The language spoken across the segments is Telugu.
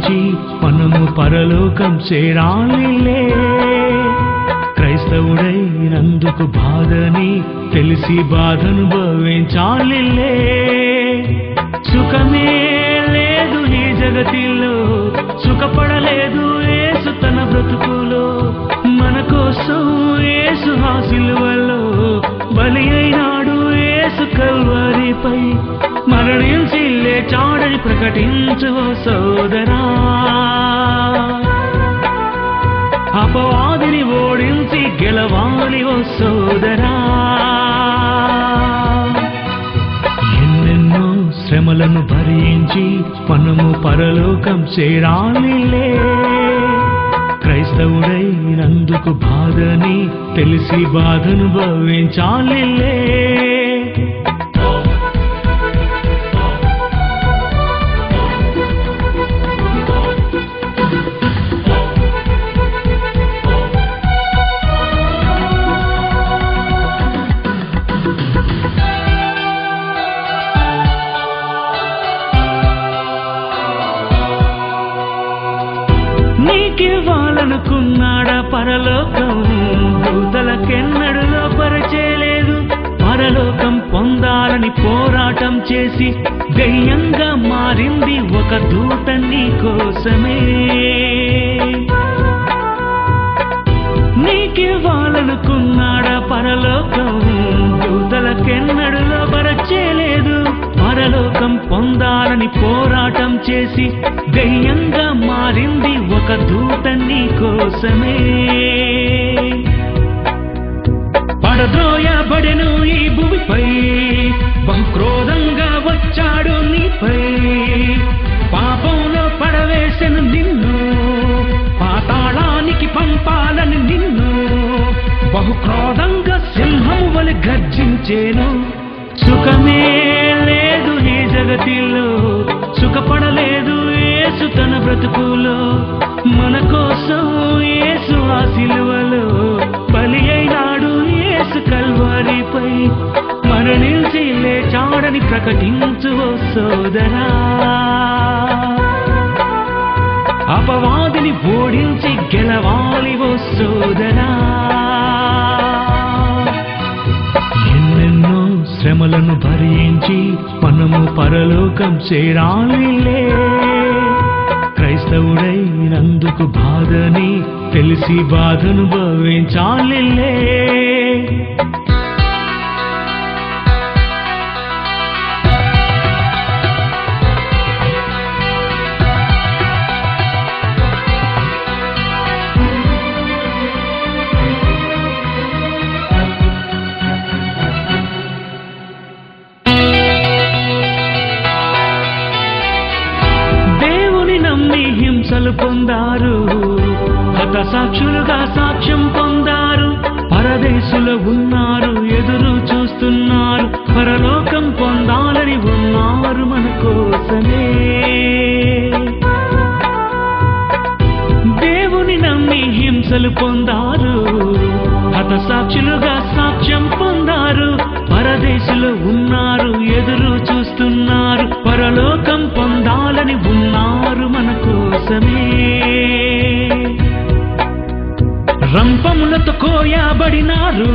భరించి మనము పరలోకం చేరాలిలే. క్రైస్తవుడైనందుకు బాధని తెలిసి బాధనుభవించాలిలే. సుఖమే లేదు ఈ జగతిలో, సుఖపడలేదు యేసు తన బ్రతుకులో. మన కోసం యేసు ఆ సిలువలో బలి అయినాడు యేసు కల్వరిపై. మరణించి లేచాడని ప్రకటించు సోదరా, అపవాదిని ఓడించి గెలవాలి ఓ సోదరా. ఎన్నెన్నో శ్రమలను భరించి మనము పరలోకం చేరాలిలే. క్రైస్తవుడైనందుకు బాధని తెలిసి బాధనుభవించాలిలే. నీకివ్వాలనుకున్నాడా పరలోకం, దూతలకెన్నడూ లోపరచేయలేదు. పరలోకం పొందాలని పోరాటం చేసి దయ్యంగా మారింది ఒక దూత నీ కోసమే. నీకివ్వాలనుకున్నాడా పరలోకం, దూతలకెన్నడూ లోపరచేయలేదు. పరలోకం పొందాలని పోరాటం చేసి దయ్యంగా మారింది ఒక దూత నీ కోసమే. పడద్రోయబడెను ఈ భూమిపై, బహుక్రోధంగా వచ్చాడు నీపై. పాపంలో పడవేసెను నిన్ను, పాతాళానికి పంపాలని నిన్ను. బహుక్రోధంగా సింహం వలె గర్జించేను. సుఖమే లేదు ఈ జగతిలో, సుఖపడలేదు యేసు తన బ్రతుకులో. మన కోసం యేసు ఆ సిలువలో బలి అయినాడు యేసు కల్వరిపై. మరణించి లేచాడని ప్రకటించు ఓ సోదరా, అపవాదిని ఓడించి గెలవాలి ఓ సోదరా. ఎన్నెన్నో శ్రమలను భరించి మనము పరలోకం చేరాలిలే. క్రైస్తవుడైనందుకు బాధని తెలిసి బాధనుభవించాలిలే. హింసలు పొందారు, హతసాక్షులుగా సాక్ష్యం పొందారు. పరదేశులో ఉన్నారు, ఎదురు చూస్తున్నారు. పరలోకం పొందాలని ఉన్నారు మన కోసమే. దేవుని నమ్మి హింసలు పొందారు, హతసాక్షులుగా సాక్ష్యం పొందారు. పరదేశులో ఉన్నారు, ఎదురు చూస్తున్నారు. పరలోకం పొందాలని ఉన్నారు మన కోసమే. రంపములతో కోయబడినారు,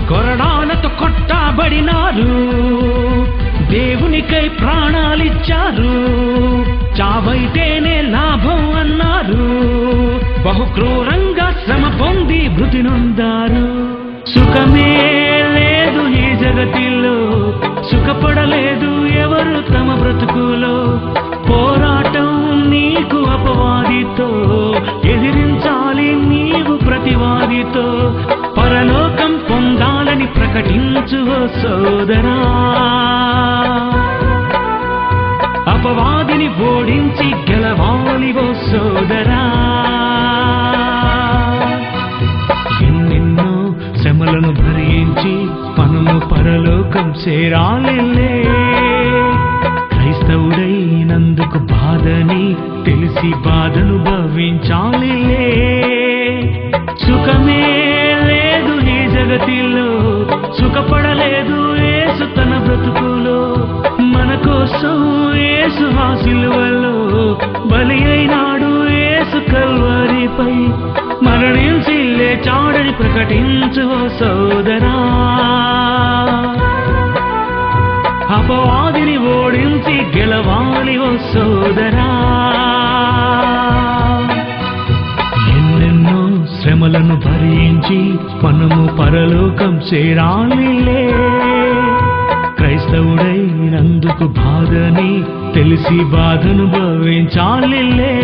కొరడాలతో కొట్టబడినారు. దేవునికై ప్రాణాలిచ్చారు, చావైతేనే లాభం అన్నారు. బహుక్రూరంగా శ్రమ పొంది మృతి నొందారు. సుఖమే లేదు ఈ జగతిలో, సుఖపడలేదు ఎవరు తమ బ్రతుకులో. పోరాటం నీకు అపవాదితో, ఎదిరించాలి నీవు ప్రతివాదితో. పరలోకం పొందాలని ప్రకటించు ఓ సోదరా, అపవాదిని ఓడించి గెలవాలి ఓ సోదరా. ఎన్నెన్నో శ్రమలను భరించి మనము పరలోకం చేరాలిలే. క్రైస్తవుడైనందుకు బాధని తెలిసి బాధనుభవించాలిలే. సుఖమే లేదు ఈ జగతిలో, సుఖపడలేదు యేసు తన బ్రతుకులో. మన కోసం యేసు ఆ సిలువలో గెలిచాడని ప్రకటించు ఓ సోదరా, అపవాదిని ఓడించి గెలవాలి ఓ సోదరా. ఎన్నెన్నో శ్రమలను భరించి మనము పరలోకం చేరాలిలే. క్రైస్తవుడైనందుకు బాధని తెలిసి బాధను భవించాలిలే.